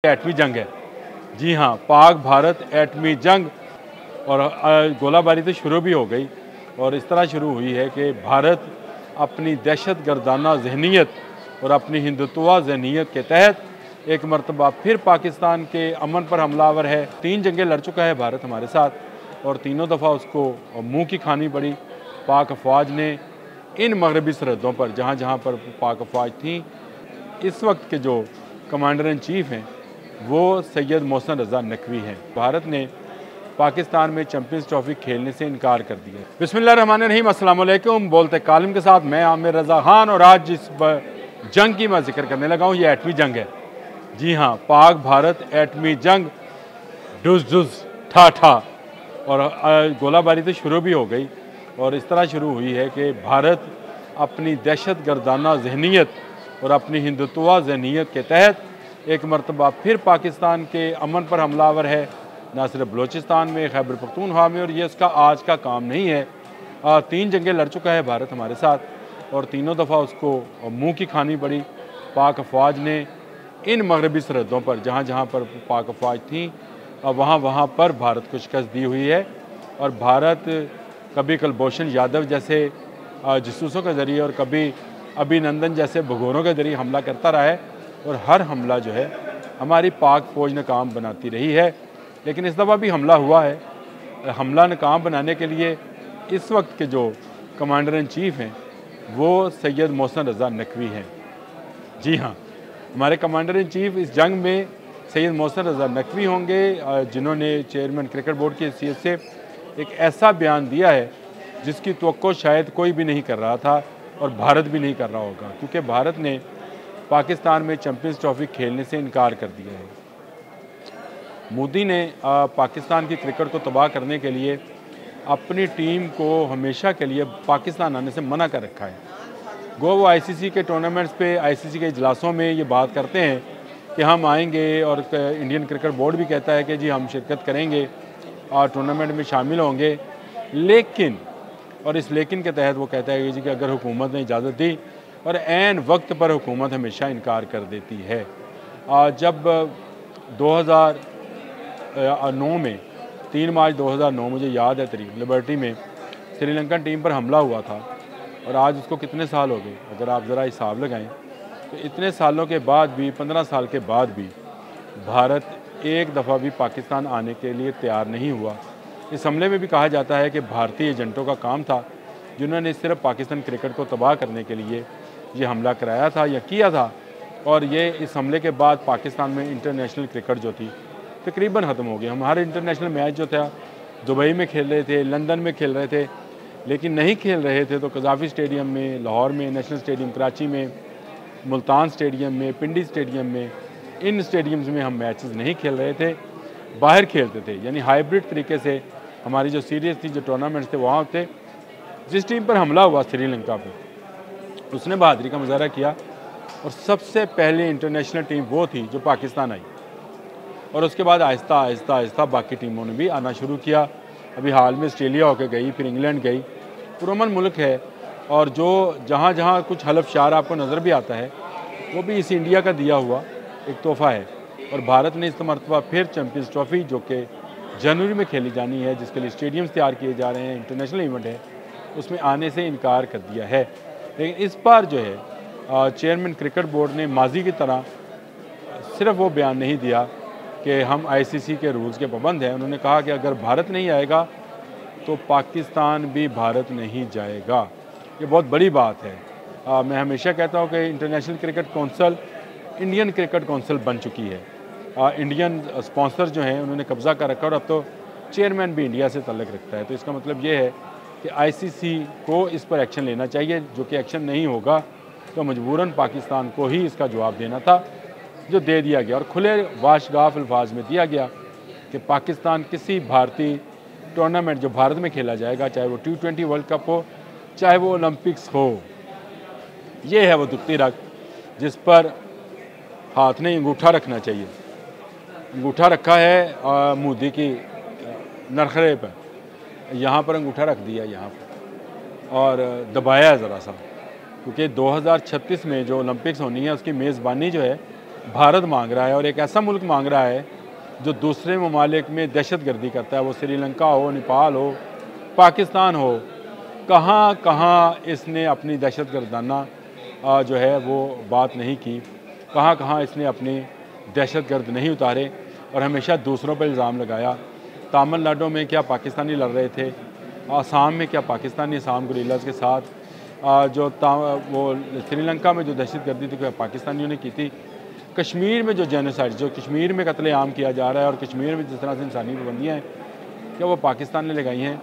एटमी जंग है। जी हाँ, पाक भारत एटमी जंग और गोलाबारी तो शुरू भी हो गई और इस तरह शुरू हुई है कि भारत अपनी दहशत गर्दाना जहनीत और अपनी हिंदुत्वा जहनीत के तहत एक मरतबा फिर पाकिस्तान के अमन पर हमलावर है। 3 जंगें लड़ चुका है भारत हमारे साथ और तीनों दफ़ा उसको मुँह की खानी पड़ी। पाक अफवाज ने इन मगरबी सरहदों पर जहाँ जहाँ पर पाक अफवाज थी, इस वक्त के जो कमांडर इन चीफ़ हैं वो सैयद मोहसिन रज़ा नकवी हैं। भारत ने पाकिस्तान में चैंपियंस ट्रॉफी खेलने से इनकार कर दिया। बिस्मिल्लाहिर्रहमानिर्रहीम, अस्सलाम वालेकुम। बोलते कालिम के साथ मैं आमिर रज़ा खान और आज जिस जंग की मैं जिक्र करने लगा हूँ ये एटमी जंग है। जी हाँ, पाक भारत एटमी जंग डुस डुस ठा ठा और गोलाबारी तो शुरू भी हो गई और इस तरह शुरू हुई है कि भारत अपनी दहशत गर्दाना जहनीत और अपनी हिंदुत्वा जहनीत के तहत एक मरतबा फिर पाकिस्तान के अमन पर हमलावर है, ना सिर्फ बलोचिस्तान में, खैबर पख्तूनख्वा में। और ये उसका आज का काम नहीं है। 3 जंगें लड़ चुका है भारत हमारे साथ और तीनों दफ़ा उसको मुँह की खानी पड़ी। पाक अफवाज ने इन मगरबी सरहदों पर जहाँ जहाँ पर पाक अफवाज थी वहाँ वहाँ पर भारत को शिकस्त दी हुई है। और भारत कभी कुलभूषण यादव जैसे जासूसों के ज़रिए और कभी अभिनंदन जैसे भगोरों के ज़रिए हमला करता रहा है और हर हमला जो है हमारी पाक फ़ौज नाकाम बनाती रही है। लेकिन इस दफ़ा भी हमला हुआ है। हमला नाकाम बनाने के लिए इस वक्त के जो कमांडर इन चीफ़ हैं वो सैयद मोहसिन रज़ा नकवी हैं। जी हाँ, हमारे कमांडर इन चीफ़ इस जंग में सैयद मोहसिन रज़ा नकवी होंगे, जिन्होंने चेयरमैन क्रिकेट बोर्ड की हैसियत से एक ऐसा बयान दिया है जिसकी तवक्को शायद कोई भी नहीं कर रहा था और भारत भी नहीं कर रहा होगा, क्योंकि भारत ने पाकिस्तान में चैंपियंस ट्रॉफी खेलने से इनकार कर दिया है। मोदी ने पाकिस्तान की क्रिकेट को तबाह करने के लिए अपनी टीम को हमेशा के लिए पाकिस्तान आने से मना कर रखा है। वो आईसीसी के टूर्नामेंट्स पे, आईसीसी के इजलासों में ये बात करते हैं कि हम आएंगे और इंडियन क्रिकेट बोर्ड भी कहता है कि जी हम शिरकत करेंगे और टूर्नामेंट में शामिल होंगे। लेकिन और इस लेकिन के तहत वो कहता है कि अगर हुकूमत ने इजाज़त दी, और ऐन वक्त पर हुकूमत हमेशा इनकार कर देती है। जब 2009 में 3 मार्च 2009 मुझे याद है तरीक लिबर्टी में श्रीलंकन टीम पर हमला हुआ था और आज उसको कितने साल हो गए, अगर आप ज़रा हिसाब लगाएं तो इतने सालों के बाद भी, 15 साल के बाद भी भारत एक दफ़ा भी पाकिस्तान आने के लिए तैयार नहीं हुआ। इस हमले में भी कहा जाता है कि भारतीय एजेंटों का काम था जिन्होंने सिर्फ पाकिस्तान क्रिकेट को तबाह करने के लिए ये हमला कराया था या किया था। और ये इस हमले के बाद पाकिस्तान में इंटरनेशनल क्रिकेट जो थी तकरीबन ख़त्म हो गई। हमारे इंटरनेशनल मैच जो था दुबई में खेल रहे थे, लंदन में खेल रहे थे, लेकिन नहीं खेल रहे थे तो कज़ाफ़ी स्टेडियम में, लाहौर में नेशनल स्टेडियम, कराची में, मुल्तान स्टेडियम में, पिंडी स्टेडियम में, इन स्टेडियम्स में हम मैचेस नहीं खेल रहे थे, बाहर खेलते थे। यानी हाइब्रिड तरीके से हमारी जो सीरीज़ थी, जो टूर्नामेंट्स थे वहाँ थे। जिस टीम पर हमला हुआ श्रीलंका पर, उसने बहादुरी का मुजाहरा किया और सबसे पहले इंटरनेशनल टीम वो थी जो पाकिस्तान आई और उसके बाद आहिस्ता आहिस्ता आहिस्ता बाकी टीमों ने भी आना शुरू किया। अभी हाल में ऑस्ट्रेलिया होकर गई, फिर इंग्लैंड गई। पुरअमन मुल्क है और जो जहाँ जहाँ कुछ हलफ शार आपको नज़र भी आता है वो भी इस इंडिया का दिया हुआ एक तोहफ़ा है। और भारत ने इस मरतबा फिर चैंपियंस ट्रॉफी, जो कि जनवरी में खेली जानी है, जिसके लिए स्टेडियम्स तैयार किए जा रहे हैं, इंटरनेशनल इवेंट है, उसमें आने से इनकार कर दिया है। लेकिन इस बार जो है चेयरमैन क्रिकेट बोर्ड ने माजी की तरह सिर्फ वो बयान नहीं दिया कि हम आईसीसी के रूल्स के पाबंद हैं। उन्होंने कहा कि अगर भारत नहीं आएगा तो पाकिस्तान भी भारत नहीं जाएगा। ये बहुत बड़ी बात है। मैं हमेशा कहता हूँ कि international cricket council Indian cricket council बन चुकी है। इंडियन स्पॉन्सर जो हैं उन्होंने कब्ज़ा कर रखा और अब तो चेयरमैन भी इंडिया से ताल्लुक़ रखता है। तो इसका मतलब ये है कि आईसीसी को इस पर एक्शन लेना चाहिए, जो कि एक्शन नहीं होगा तो मजबूरन पाकिस्तान को ही इसका जवाब देना था, जो दे दिया गया और खुले वाशगाफ अल्फाज में दिया गया कि पाकिस्तान किसी भारतीय टूर्नामेंट जो भारत में खेला जाएगा, चाहे वो T20 वर्ल्ड कप हो, चाहे वो ओलंपिक्स हो, ये है वो दुखती रग जिस पर हाथ नहीं अंगूठा रखना चाहिए। अंगूठा रखा है मोदी की नरखरे पर, यहाँ पर अंगूठा रख दिया यहाँ पर और दबाया ज़रा सा, क्योंकि 2036 में जो ओलंपिक्स होनी है उसकी मेज़बानी जो है भारत मांग रहा है और एक ऐसा मुल्क मांग रहा है जो दूसरे ममालिक में दहशत गर्दी करता है, वो श्रीलंका हो, नेपाल हो, पाकिस्तान हो, कहाँ कहाँ इसने अपनी दहशत गर्दाना जो है वो बात नहीं की, कहाँ कहाँ इसने अपनी दहशत गर्द नहीं उतारे और हमेशा दूसरों पर इल्ज़ाम लगाया। तमिलनाडु में क्या पाकिस्तानी लड़ रहे थे, आसाम में क्या पाकिस्तानी आसाम गुरिल्लाज के साथ, वो श्रीलंका में जो दहशत गर्दी थी क्या पाकिस्तानियों ने की थी, कश्मीर में जो जेनोसाइड, जो कश्मीर में कत्लेआम किया जा रहा है और कश्मीर में जिस तरह से इंसानी पाबंदियाँ हैं, क्या वो पाकिस्तान ने लगाई हैं?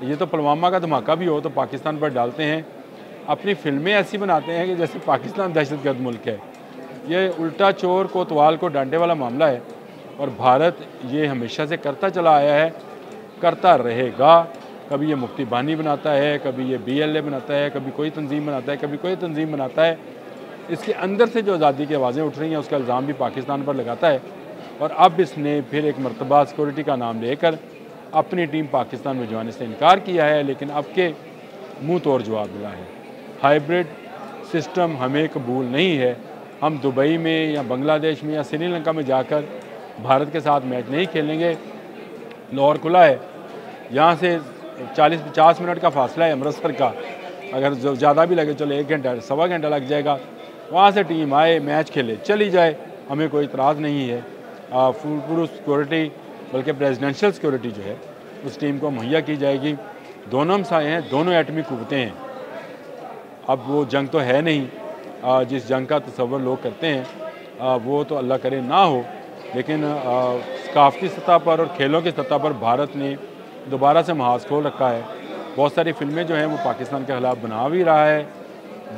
ये तो पुलवामा का धमाका भी हो तो पाकिस्तान पर डालते हैं। अपनी फिल्में ऐसी बनाते हैं कि जैसे पाकिस्तान दहशतगर्द मुल्क है। ये उल्टा चोर कोतवाल को डांटे वाला मामला है और भारत ये हमेशा से करता चला आया है, करता रहेगा। कभी ये मुफ्ती बानी बनाता है, कभी ये BLA बनाता है, कभी कोई तंजीम बनाता है, कभी कोई तंजीम बनाता है। इसके अंदर से जो आज़ादी की आवाज़ें उठ रही हैं उसका इल्ज़ाम भी पाकिस्तान पर लगाता है और अब इसने फिर एक मरतबा सिक्योरिटी का नाम लेकर अपनी टीम पाकिस्तान में भिजवाने से इनकार किया है, लेकिन अब के मुँह तोड़ जवाब मिला है। हाइब्रिड सिस्टम हमें कबूल नहीं है। हम दुबई में या बांग्लादेश में या श्रीलंका में जाकर भारत के साथ मैच नहीं खेलेंगे। लाहौर खुला है, यहाँ से 40-50 मिनट का फासला है अमृतसर का, अगर जो ज़्यादा भी लगे चलो 1 घंटा सवा घंटा लग जाएगा, वहाँ से टीम आए मैच खेले चली जाए, हमें कोई इतराज़ नहीं है। फुल सिक्योरिटी बल्कि प्रेसिडेंशियल सिक्योरिटी जो है उस टीम को मुहैया की जाएगी। दोनों हमसाए हैं, दोनों एटमी कुव्वतें हैं। अब वो जंग तो है नहीं, जिस जंग का तसव्वुर लोग करते हैं वो तो अल्लाह करे ना हो, लेकिन सकाफ़ती सतह पर और खेलों की सतह पर भारत ने दोबारा से महाज खोल रखा है। बहुत सारी फिल्में जो हैं वो पाकिस्तान के ख़िलाफ़ बना भी रहा है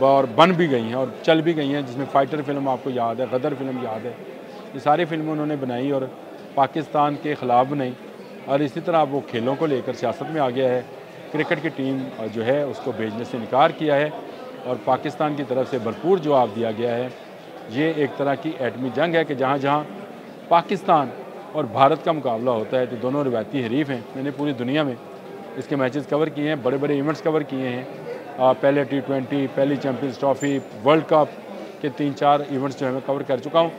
और बन भी गई हैं और चल भी गई हैं, जिसमें फ़ाइटर फिल्म आपको याद है, गदर फिल्म याद है। ये सारी फिल्में उन्होंने बनाई और पाकिस्तान के ख़िलाफ़ बनाई और इसी तरह वो खेलों को लेकर सियासत में आ गया है। क्रिकेट की टीम जो है उसको भेजने से इनकार किया है और पाकिस्तान की तरफ से भरपूर जवाब दिया गया है। ये एक तरह की एटमी जंग है कि जहाँ जहाँ पाकिस्तान और भारत का मुकाबला होता है तो दोनों रिवायती हरीफ हैं। मैंने पूरी दुनिया में इसके मैचेस कवर किए हैं, बड़े बड़े इवेंट्स कवर किए हैं। पहले T20, पहली चैम्पियंस ट्रॉफ़ी, वर्ल्ड कप के 3-4 इवेंट्स जो है मैं कवर कर चुका हूँ।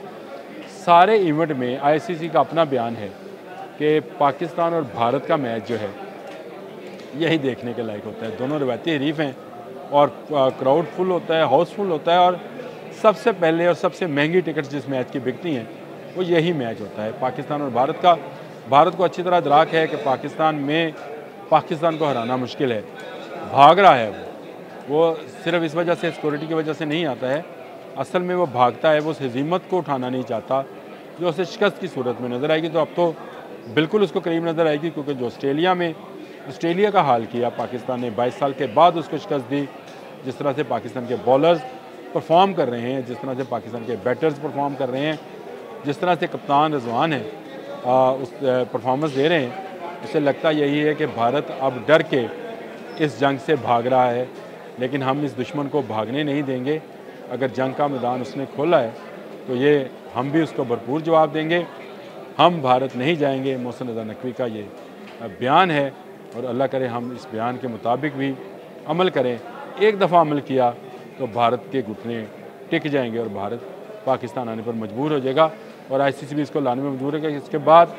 सारे इवेंट में ICC का अपना बयान है कि पाकिस्तान और भारत का मैच जो है यही देखने के लायक होता है। दोनों रिवायती हरीफ हैं और क्राउड फुल होता है, हाउसफुल होता है और सबसे पहले और सबसे महंगी टिकट्स जिस मैच की बिकती हैं वो यही मैच होता है पाकिस्तान और भारत का। भारत को अच्छी तरह इदराक है कि पाकिस्तान में पाकिस्तान को हराना मुश्किल है, भाग रहा है वो सिर्फ इस वजह से, सिक्योरिटी की वजह से नहीं आता है। असल में वो भागता है, वो उस हज़ीमत को उठाना नहीं चाहता जो उसे शिकस्त की सूरत में नज़र आएगी। तो अब तो बिल्कुल उसको करीब नज़र आएगी, क्योंकि जो ऑस्ट्रेलिया का हाल किया पाकिस्तान ने 22 साल के बाद उसको शिकस्त दी। जिस तरह से पाकिस्तान के बॉलर्स परफॉर्म कर रहे हैं, जिस तरह से पाकिस्तान के बैटर्स परफॉर्म कर रहे हैं, जिस तरह से कप्तान रिजवान है उस परफॉर्मेंस दे रहे हैं, उससे लगता यही है कि भारत अब डर के इस जंग से भाग रहा है। लेकिन हम इस दुश्मन को भागने नहीं देंगे। अगर जंग का मैदान उसने खोला है तो ये हम भी उसको भरपूर जवाब देंगे। हम भारत नहीं जाएंगे, मोहसिन रज़ा नकवी का ये बयान है और अल्लाह करे हम इस बयान के मुताबिक भी अमल करें। एक दफ़ा अमल किया तो भारत के घुटने टिक जाएंगे और भारत पाकिस्तान आने पर मजबूर हो जाएगा और ICC भी इसको लाने में मजबूर है। इसके बाद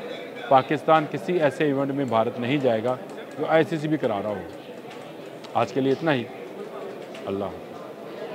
पाकिस्तान किसी ऐसे इवेंट में भारत नहीं जाएगा जो ICC भी करा रहा हो। आज के लिए इतना ही। अल्लाह।